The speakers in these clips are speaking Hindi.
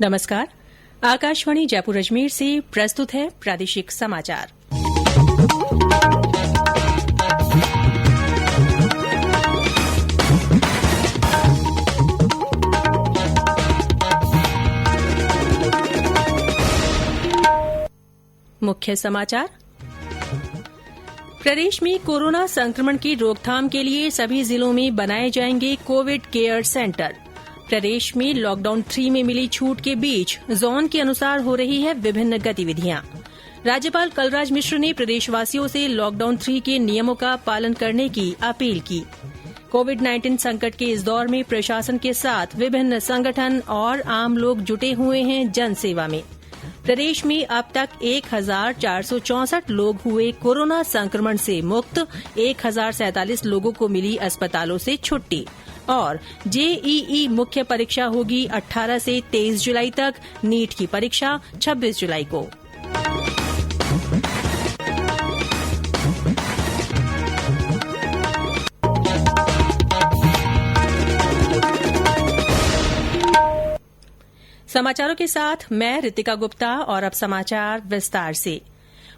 नमस्कार। आकाशवाणी जयपुर अजमेर से प्रस्तुत है प्रादेशिक समाचार। मुख्य समाचार। प्रदेश में कोरोना संक्रमण की रोकथाम के लिए सभी जिलों में बनाए जाएंगे कोविड केयर सेंटर। प्रदेश में लॉकडाउन 3 में मिली छूट के बीच जोन के अनुसार हो रही है विभिन्न गतिविधियां। राज्यपाल कलराज मिश्र ने प्रदेशवासियों से लॉकडाउन 3 के नियमों का पालन करने की अपील की। कोविड-19 संकट के इस दौर में प्रशासन के साथ विभिन्न संगठन और आम लोग जुटे हुए हैं जनसेवा में। प्रदेश में अब तक 1464 लोग हुए कोरोना संक्रमण से मुक्त। 1047 लोगों को मिली अस्पतालों से छुट्टी। और जेईई मुख्य परीक्षा होगी 18 से 23 जुलाई तक। नीट की परीक्षा 26 जुलाई को। समाचारों के साथ मैं रितिका गुप्ता और अब समाचार विस्तार से।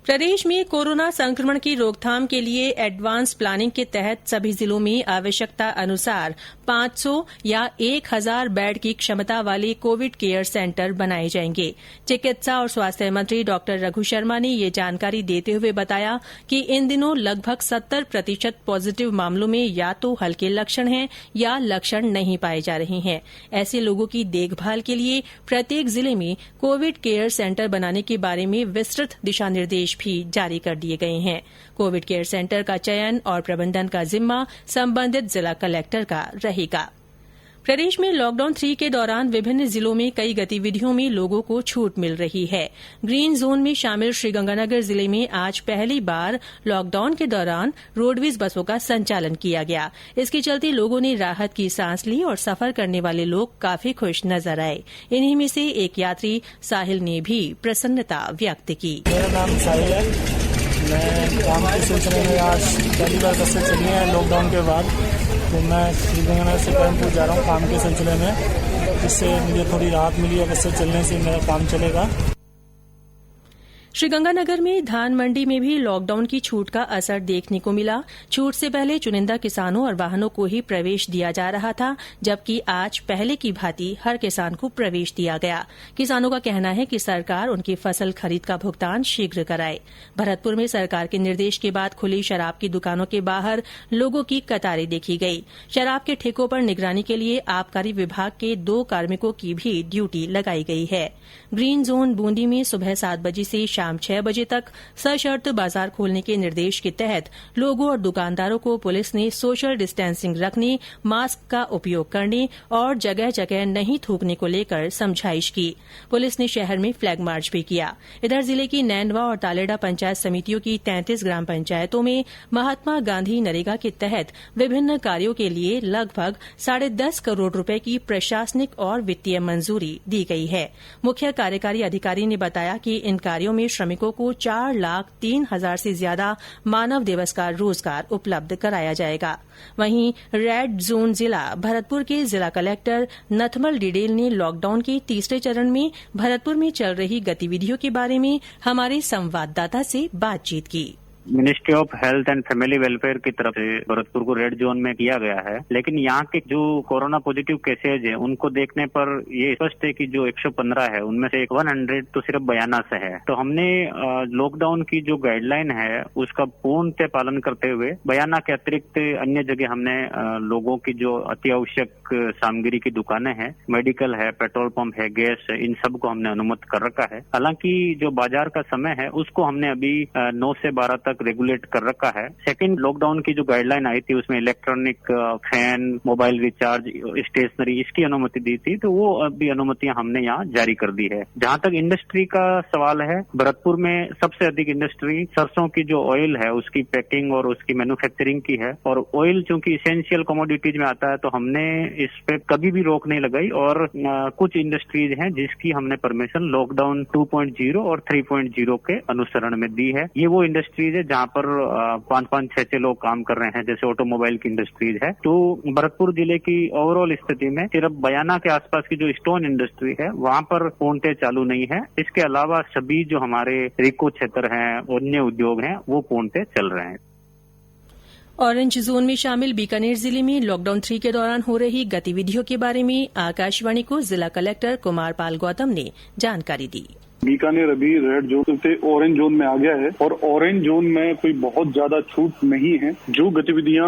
प्रदेश में कोरोना संक्रमण की रोकथाम के लिए एडवांस प्लानिंग के तहत सभी जिलों में आवश्यकता अनुसार 500 या 1000 बेड की क्षमता वाले कोविड केयर सेंटर बनाए जाएंगे। चिकित्सा और स्वास्थ्य मंत्री डॉ रघु शर्मा ने ये जानकारी देते हुए बताया कि इन दिनों लगभग 70% पॉजिटिव मामलों में या तो हल्के लक्षण हैं या लक्षण नहीं पाए जा रहे हैं। ऐसे लोगों की देखभाल के लिए प्रत्येक जिले में कोविड केयर सेंटर बनाने के बारे में विस्तृत दिशा निर्देश भी जारी कर दिए गए हैं। कोविड केयर सेंटर का चयन और प्रबंधन का जिम्मा संबंधित जिला कलेक्टर का रहेगा। प्रदेश में लॉकडाउन 3 के दौरान विभिन्न जिलों में कई गतिविधियों में लोगों को छूट मिल रही है। ग्रीन जोन में शामिल श्रीगंगानगर जिले में आज पहली बार लॉकडाउन के दौरान रोडवेज बसों का संचालन किया गया। इसके चलते लोगों ने राहत की सांस ली और सफर करने वाले लोग काफी खुश नजर आए। इन्हीं में से एक यात्री साहिल ने भी प्रसन्नता व्यक्त की। मेरा नाम साहिल है। मैं काम के सिलसिले में आज पहली बार बसें चली हैं लॉकडाउन के बाद, तो मैं श्रीगंगानगर से कर्मपुर जा रहा हूँ काम के सिलसिले में। इससे मुझे थोड़ी राहत मिली है। बसें चलने से मेरा काम चलेगा। श्रीगंगानगर में धान मंडी में भी लॉकडाउन की छूट का असर देखने को मिला। छूट से पहले चुनिंदा किसानों और वाहनों को ही प्रवेश दिया जा रहा था, जबकि आज पहले की भांति हर किसान को प्रवेश दिया गया। किसानों का कहना है कि सरकार उनकी फसल खरीद का भुगतान शीघ्र कराए। भरतपुर में सरकार के निर्देश के बाद खुली शराब की दुकानों के बाहर लोगों की कतारें देखी गई। शराब के ठेकों पर निगरानी के लिए आबकारी विभाग के 2 कार्मिकों की भी ड्यूटी लगाई गई है। ग्रीन जोन बूंदी में सुबह 7 बजे से शाम 6 बजे तक सशर्त बाजार खोलने के निर्देश के तहत लोगों और दुकानदारों को पुलिस ने सोशल डिस्टेंसिंग रखने, मास्क का उपयोग करने और जगह जगह नहीं थूकने को लेकर समझाइश की। पुलिस ने शहर में फ्लैग मार्च भी किया। इधर जिले की नैनवा और तालेडा पंचायत समितियों की 33 ग्राम पंचायतों में महात्मा गांधी नरेगा के तहत विभिन्न कार्यों के लिए लगभग 10.5 करोड़ रुपए की प्रशासनिक और वित्तीय मंजूरी दी गई है। मुख्य कार्यकारी अधिकारी ने बताया कि इन कार्यों में श्रमिकों को 4,03,000 से ज्यादा मानव दिवस का रोजगार उपलब्ध कराया जाएगा। वहीं रेड जोन जिला भरतपुर के जिला कलेक्टर नथमल डिडेल ने लॉकडाउन के तीसरे चरण में भरतपुर में चल रही गतिविधियों के बारे में हमारे संवाददाता से बातचीत की। Ministry of health and family welfare की तरफ से भरतपुर को रेड जोन में किया गया है, लेकिन यहाँ के जो कोरोना पॉजिटिव केसेज है उनको देखने पर ये स्पष्ट है कि जो 115 है उनमें से 100 तो सिर्फ बयाना से है। तो हमने लॉकडाउन की जो गाइडलाइन है उसका पूर्णतः पालन करते हुए बयाना के अतिरिक्त अन्य जगह हमने लोगों की जो अति आवश्यक सामग्री की दुकानें हैं, मेडिकल है, पेट्रोल पंप है, गैस है, इन सबको हमने अनुमति कर रखा है। हालांकि जो बाजार का समय है उसको हमने अभी 9 से 12 तक रेगुलेट कर रखा है। सेकंड, लॉकडाउन की जो गाइडलाइन आई थी उसमें electronic fan, mobile recharge, stationery, इसकी अनुमति दी थी, तो वो अभी अनुमतियां हमने यहाँ जारी कर दी है। जहां तक इंडस्ट्री का सवाल है, भरतपुर में सबसे अधिक इंडस्ट्री सरसों की जो ऑयल है उसकी पैकिंग और उसकी मैन्युफैक्चरिंग की है, और ऑयल चूंकि इसेंशियल कमोडिटीज में आता है तो हमने इस पे कभी भी रोक नहीं लगाई। और कुछ इंडस्ट्रीज हैं जिसकी हमने परमिशन लॉकडाउन 2.0 और 3.0 के अनुसरण में दी है। ये वो इंडस्ट्रीज है जहाँ पर 5-5, 6-6 लोग काम कर रहे हैं, जैसे ऑटोमोबाइल की इंडस्ट्रीज है। तो भरतपुर जिले की ओवरऑल स्थिति में सिर्फ बयाना के आसपास की जो स्टोन इंडस्ट्री है वहाँ पर पूर्णतः चालू नहीं है। इसके अलावा सभी जो हमारे रिको क्षेत्र हैं, अन्य उद्योग हैं, वो पूर्णतः चल रहे हैं। ऑरेंज जोन में शामिल बीकानेर जिले में लॉकडाउन 3 के दौरान हो रही गतिविधियों के बारे में आकाशवाणी को जिला कलेक्टर कुमार पाल गौतम ने जानकारी दी। बीकानेर अभी रेड जोन से ऑरेंज जोन में आ गया है और ऑरेंज जोन में कोई बहुत ज्यादा छूट नहीं है। जो गतिविधियां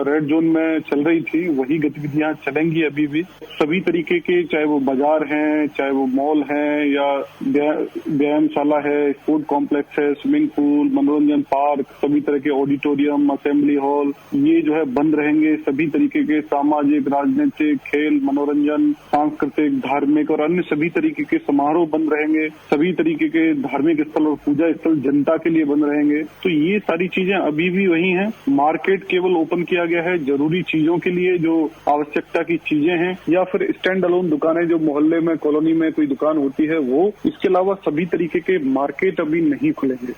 रेड जोन में चल रही थी वही गतिविधियां चलेंगी अभी भी। सभी तरीके के, चाहे वो बाजार हैं, चाहे वो मॉल हैं या व्यायामशाला है, स्पोर्ट कॉम्प्लेक्स है, स्विमिंग पूल, मनोरंजन पार्क, सभी तरह के ऑडिटोरियम, असेंबली हॉल, ये जो है बंद रहेंगे। सभी तरीके के सामाजिक, राजनीतिक, खेल, मनोरंजन, सांस्कृतिक, धार्मिक और अन्य सभी तरीके के समारोह बंद रहेंगे। सभी तरीके के धार्मिक स्थल और पूजा स्थल जनता के लिए बंद रहेंगे। तो ये सारी चीजें अभी भी वही हैं। मार्केट केवल ओपन किया गया है जरूरी चीजों के लिए, जो आवश्यकता की चीजें हैं, या फिर स्टैंड अलोन दुकानें जो मोहल्ले में, कॉलोनी में कोई दुकान होती है वो। इसके अलावा सभी तरीके के मार्केट अभी नहीं खुलेंगे।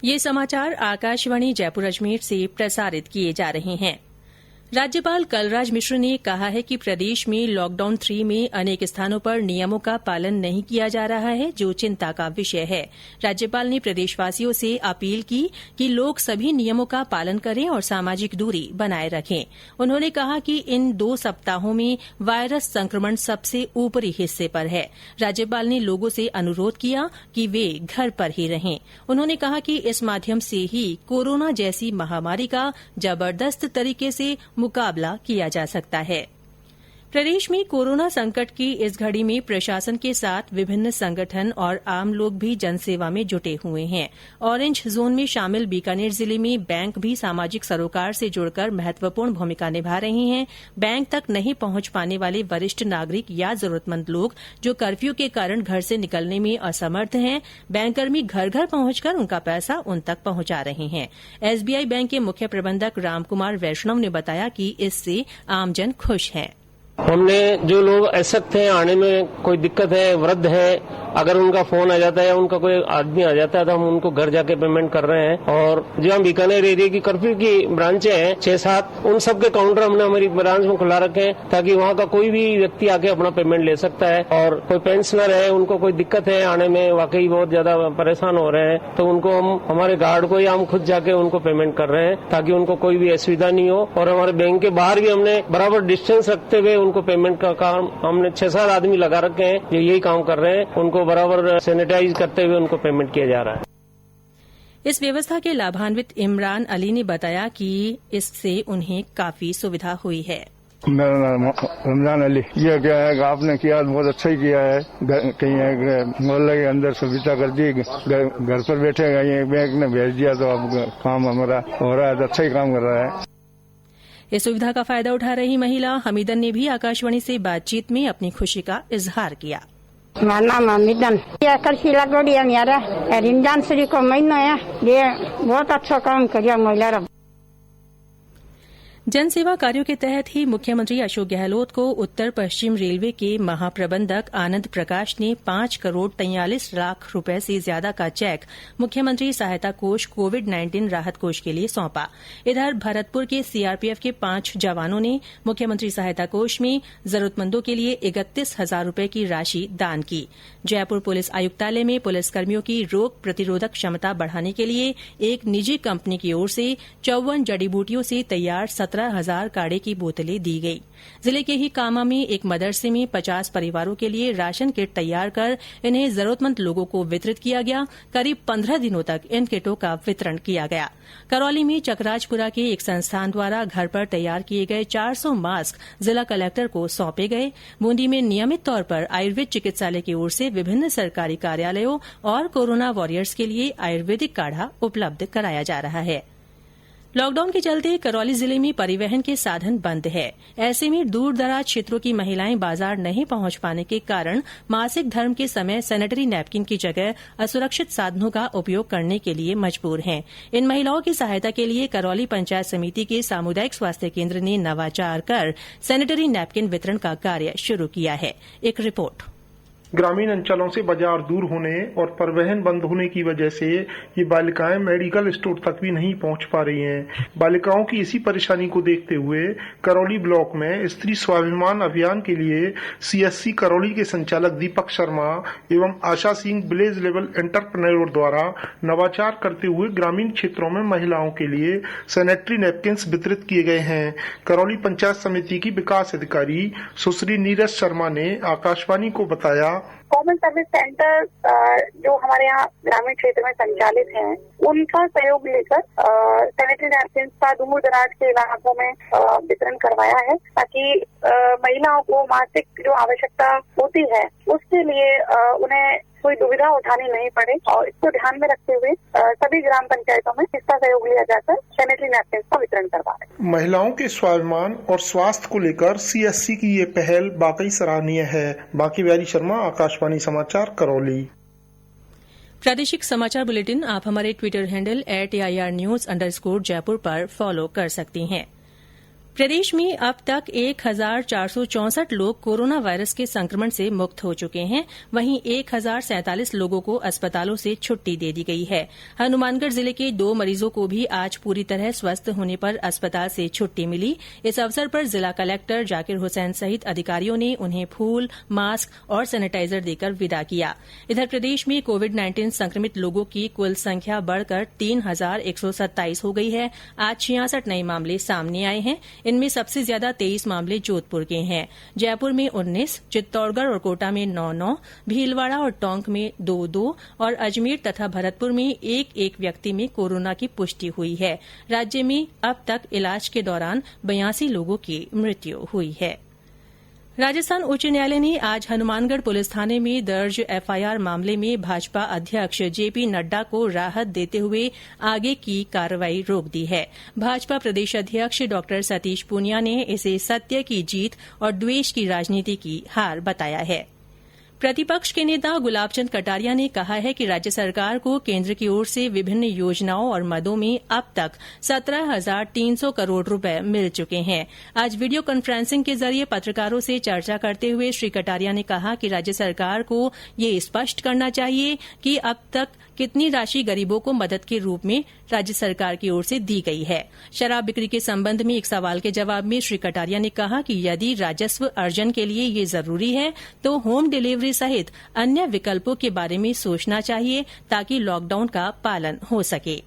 ये समाचार आकाशवाणी जयपुर अजमेर से प्रसारित किए जा रहे हैं। राज्यपाल कलराज मिश्र ने कहा है कि प्रदेश में लॉकडाउन 3 में अनेक स्थानों पर नियमों का पालन नहीं किया जा रहा है, जो चिंता का विषय है। राज्यपाल ने प्रदेशवासियों से अपील की कि लोग सभी नियमों का पालन करें और सामाजिक दूरी बनाए रखें। उन्होंने कहा कि इन 2 सप्ताहों में वायरस संक्रमण सबसे ऊपरी हिस्से पर है। राज्यपाल ने लोगों से अनुरोध किया कि वे घर पर ही रहें। उन्होंने कहा कि इस माध्यम से ही कोरोना जैसी महामारी का जबरदस्त तरीके से मुकाबला किया जा सकता है। प्रदेश में कोरोना संकट की इस घड़ी में प्रशासन के साथ विभिन्न संगठन और आम लोग भी जनसेवा में जुटे हुए हैं। ऑरेंज जोन में शामिल बीकानेर जिले में बैंक भी सामाजिक सरोकार से जुड़कर महत्वपूर्ण भूमिका निभा रहे हैं। बैंक तक नहीं पहुंच पाने वाले वरिष्ठ नागरिक या जरूरतमंद लोग जो कर्फ्यू के कारण घर से निकलने में असमर्थ हैं, बैंककर्मी घर घर पहुंचकर उनका पैसा उन तक पहुंचा रहे हैं। एसबीआई बैंक के मुख्य प्रबंधक रामकुमार वैष्णव ने बताया कि इससे आमजन खुश हैं। हमने जो लोग असक्त हैं, आने में कोई दिक्कत है, वृद्ध है, अगर उनका फोन आ जाता है या उनका कोई आदमी आ जाता है तो हम उनको घर जाके पेमेंट कर रहे हैं। और जो हम बीकानेर एरिया की कर्फ्यू की ब्रांचें हैं 6-7, उन सब के काउंटर हमने हमारी ब्रांच में खुला रखे हैं ताकि वहाँ का कोई भी व्यक्ति आके अपना पेमेंट ले सकता है। और कोई पेंशनर है, उनको कोई दिक्कत है, आने में वाकई बहुत ज्यादा परेशान हो रहे हैं, तो उनको हम हमारे गार्ड को या हम खुद जाके उनको पेमेंट कर रहे हैं ताकि उनको कोई भी असुविधा नहीं हो। और हमारे बैंक के बाहर भी हमने बराबर डिस्टेंस रखते हुए उनको पेमेंट का काम, हमने 6-7 आदमी लगा रखे हैं जो यही काम कर रहे हैं, उनको बराबर सैनिटाइज करते हुए उनको पेमेंट किया जा रहा है। इस व्यवस्था के लाभान्वित इमरान अली ने बताया कि इससे उन्हें काफी सुविधा हुई है। मेरा नाम रमजान अली। ये क्या है कि आपने किया बहुत अच्छा ही किया है। कहीं मोहल्ले के अंदर सुविधा कर दी, घर पर बैठे गए, बैंक ने भेज दिया तो अब काम हमारा हो रहा है, तो अच्छा ही काम कर रहा है। इस सुविधा का फायदा उठा रही महिला हमीदन ने भी आकाशवाणी से बातचीत में अपनी खुशी का इजहार किया। मेरा नाम हमीदन। कर्फ्यू लगोड़ी है मेरा रमजान शरीफ को महीना है, ये बहुत अच्छा काम किया महिला। जनसेवा कार्यों के तहत ही मुख्यमंत्री अशोक गहलोत को उत्तर पश्चिम रेलवे के महाप्रबंधक आनंद प्रकाश ने 5 करोड़ 43 लाख रुपए से ज्यादा का चेक मुख्यमंत्री सहायता कोष कोविड-19 राहत कोष के लिए सौंपा। इधर भरतपुर के सीआरपीएफ के 5 जवानों ने मुख्यमंत्री सहायता कोष में जरूरतमंदों के लिए 31,000 रुपए की राशि दान की। जयपुर पुलिस आयुक्तालय में पुलिसकर्मियों की रोग प्रतिरोधक क्षमता बढ़ाने के लिए एक निजी कंपनी की ओर से 54 जड़ी बूटियों से तैयार 17,000 काढ़े की बोतलें दी गई। जिले के ही कामा में एक मदरसे में 50 परिवारों के लिए राशन किट तैयार कर इन्हें जरूरतमंद लोगों को वितरित किया गया। करीब 15 दिनों तक इन किटों का वितरण किया गया। करौली में चकराजपुरा के एक संस्थान द्वारा घर पर तैयार किए गए 400 मास्क जिला कलेक्टर को सौंपे गए। बूंदी में नियमित तौर पर आयुर्वेद चिकित्सालय की ओर से विभिन्न सरकारी कार्यालयों और कोरोना वॉरियर्स के लिए आयुर्वेदिक काढ़ा उपलब्ध कराया जा रहा है। लॉकडाउन के चलते करौली जिले में परिवहन के साधन बंद है। ऐसे में दूर दराज क्षेत्रों की महिलाएं बाजार नहीं पहुंच पाने के कारण मासिक धर्म के समय सैनिटरी नैपकिन की जगह असुरक्षित साधनों का उपयोग करने के लिए मजबूर हैं। इन महिलाओं की सहायता के लिए करौली पंचायत समिति के सामुदायिक स्वास्थ्य केन्द्र ने नवाचार कर सैनिटरी नैपकिन वितरण का कार्य शुरू किया है। एक रिपोर्ट। ग्रामीण अंचलों से बाजार दूर होने और परिवहन बंद होने की वजह से ये बालिकाएं मेडिकल स्टोर तक भी नहीं पहुंच पा रही हैं। बालिकाओं की इसी परेशानी को देखते हुए करौली ब्लॉक में स्त्री स्वाभिमान अभियान के लिए CSC करौली के संचालक दीपक शर्मा एवं आशा सिंह विलेज लेवल एंटरप्रेन्योर द्वारा नवाचार करते हुए ग्रामीण क्षेत्रों में महिलाओं के लिए सैनिटरी नैपकिन्स वितरित किए गए हैं। करौली पंचायत समिति की विकास अधिकारी सुश्री नीरज शर्मा ने आकाशवाणी को बताया, कॉमन सर्विस सेंटर जो हमारे यहाँ ग्रामीण क्षेत्र में संचालित हैं, उनका सहयोग लेकर सैनिटरी नैपकिन का दूर दराज के इलाकों में वितरण करवाया है, ताकि महिलाओं को मासिक जो आवश्यकता होती है उसके लिए उन्हें कोई दुविधा उठानी नहीं पड़े। और इसको ध्यान में रखते हुए सभी ग्राम पंचायतों में इसका सहयोग लिया जाकर सैनिटरी नैपकिन का वितरण करवा रहे हैं। महिलाओं के स्वाभिमान और स्वास्थ्य को लेकर CSC की ये पहल वाकई सराहनीय है। बाकी बिहारी शर्मा, आकाशवाणी समाचार, करौली। प्रादेशिक समाचार बुलेटिन आप हमारे ट्विटर हैंडल @AIRnews_जयपुर पर फॉलो कर सकती हैं। प्रदेश में अब तक 1464 लोग कोरोना वायरस के संक्रमण से मुक्त हो चुके हैं। वहीं 1047 लोगों को अस्पतालों से छुट्टी दे दी गई है। हनुमानगढ़ जिले के 2 मरीजों को भी आज पूरी तरह स्वस्थ होने पर अस्पताल से छुट्टी मिली। इस अवसर पर जिला कलेक्टर जाकिर हुसैन सहित अधिकारियों ने उन्हें फूल, मास्क और सैनिटाइजर देकर विदा किया। इधर प्रदेश में कोविड-19 संक्रमित लोगों की कुल संख्या बढ़कर 3127 हो गई है। आज 66 नए मामले सामने आए हैं। इनमें सबसे ज्यादा 23 मामले जोधपुर के हैं। जयपुर में 19, चित्तौड़गढ़ और कोटा में 9-9, भीलवाड़ा और टोंक में 2-2 और अजमेर तथा भरतपुर में 1-1 व्यक्ति में कोरोना की पुष्टि हुई है। राज्य में अब तक इलाज के दौरान 82 लोगों की मृत्यु हुई है। राजस्थान उच्च न्यायालय ने आज हनुमानगढ़ पुलिस थाने में दर्ज FIR मामले में भाजपा अध्यक्ष JP नड्डा को राहत देते हुए आगे की कार्रवाई रोक दी है। भाजपा प्रदेश अध्यक्ष डॉ सतीश पूनिया ने इसे सत्य की जीत और द्वेष की राजनीति की हार बताया है। प्रतिपक्ष के नेता गुलाब चंद कटारिया ने कहा है कि राज्य सरकार को केंद्र की ओर से विभिन्न योजनाओं और मदों में अब तक 17,300 करोड़ रुपए मिल चुके हैं। आज वीडियो कॉन्फ्रेंसिंग के जरिए पत्रकारों से चर्चा करते हुए श्री कटारिया ने कहा कि राज्य सरकार को ये स्पष्ट करना चाहिए कि अब तक कितनी राशि गरीबों को मदद के रूप में राज्य सरकार की ओर से दी गई है। शराब बिक्री के संबंध में एक सवाल के जवाब में श्री कटारिया ने कहा कि यदि राजस्व अर्जन के लिए ये जरूरी है तो होम डिलीवरी सहित अन्य विकल्पों के बारे में सोचना चाहिए ताकि लॉकडाउन का पालन हो सके।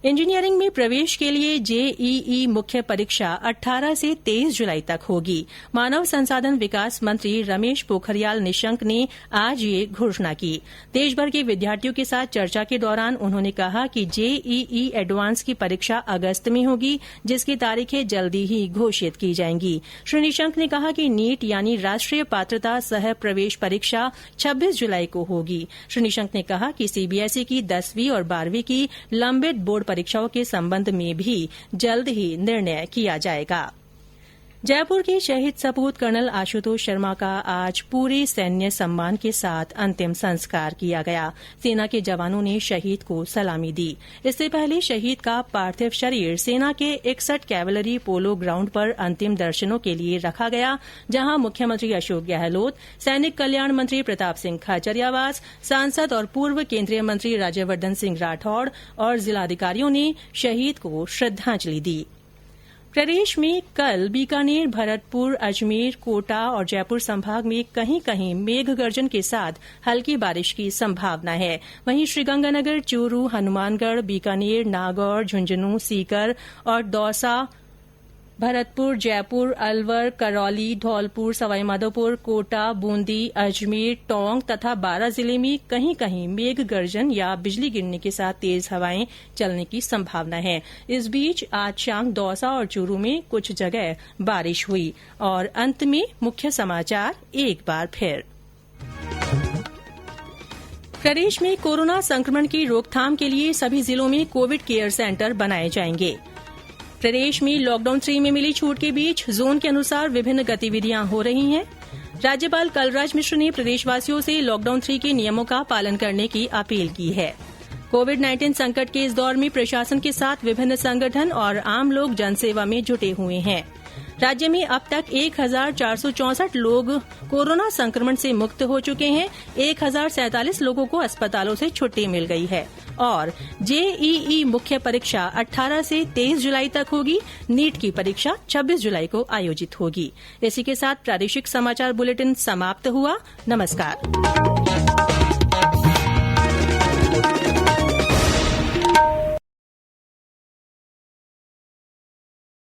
इंजीनियरिंग में प्रवेश के लिए JEE मुख्य परीक्षा 18 से 23 जुलाई तक होगी। मानव संसाधन विकास मंत्री रमेश पोखरियाल निशंक ने आज ये घोषणा की। देशभर के विद्यार्थियों के साथ चर्चा के दौरान उन्होंने कहा कि JEE एडवांस की परीक्षा अगस्त में होगी, जिसकी तारीखें जल्दी ही घोषित की जाएंगी। श्री निशंक ने कहा कि नीट यानी राष्ट्रीय पात्रता सह प्रवेश परीक्षा 26 जुलाई को होगी। श्री निशंक ने कहा कि CBSE की 10वीं और 12वीं की लंबित बोर्ड परीक्षाओं के संबंध में भी जल्द ही निर्णय किया जाएगा। जयपुर के शहीद सपूत कर्नल आशुतोष शर्मा का आज पूरे सैन्य सम्मान के साथ अंतिम संस्कार किया गया। सेना के जवानों ने शहीद को सलामी दी। इससे पहले शहीद का पार्थिव शरीर सेना के 61 कैवलरी पोलो ग्राउंड पर अंतिम दर्शनों के लिए रखा गया, जहां मुख्यमंत्री अशोक गहलोत, सैनिक कल्याण मंत्री प्रताप सिंह खाचरियावास, सांसद और पूर्व केंद्रीय मंत्री राज्यवर्धन सिंह राठौड़ और जिलाधिकारियों ने शहीद को श्रद्धांजलि दी। प्रदेश में कल बीकानेर, भरतपुर, अजमेर, कोटा और जयपुर संभाग में कहीं कहीं मेघ गर्जन के साथ हल्की बारिश की संभावना है। वहीं श्रीगंगानगर, चूरू, हनुमानगढ़, बीकानेर, नागौर, झुंझुनू, सीकर और दौसा, भरतपुर, जयपुर, अलवर, करौली, धौलपुर, सवाईमाधोपुर, कोटा, बूंदी, अजमेर, टोंक तथा बारां जिले में कहीं कहीं मेघ गर्जन या बिजली गिरने के साथ तेज हवाएं चलने की संभावना है। इस बीच आज शाम दौसा और चूरू में कुछ जगह बारिश हुई। और अंत में मुख्य समाचार एक बार फिर। प्रदेश में कोरोना संक्रमण की रोकथाम के लिए सभी जिलों में कोविड केयर सेंटर बनाए जाएंगे। प्रदेश में लॉकडाउन 3 में मिली छूट के बीच जोन के अनुसार विभिन्न गतिविधियां हो रही हैं। राज्यपाल कलराज मिश्र ने प्रदेशवासियों से लॉकडाउन 3 के नियमों का पालन करने की अपील की है। कोविड-19 संकट के इस दौर में प्रशासन के साथ विभिन्न संगठन और आम लोग जनसेवा में जुटे हुए हैं। राज्य में अब तक 1464 लोग कोरोना संक्रमण से मुक्त हो चुके हैं। 1047 लोगों को अस्पतालों से छुट्टी मिल गई है। और जेईई मुख्य परीक्षा 18 से 23 जुलाई तक होगी। नीट की परीक्षा 26 जुलाई को आयोजित होगी। इसी के साथ प्रादेशिक समाचार बुलेटिन समाप्त हुआ। नमस्कार।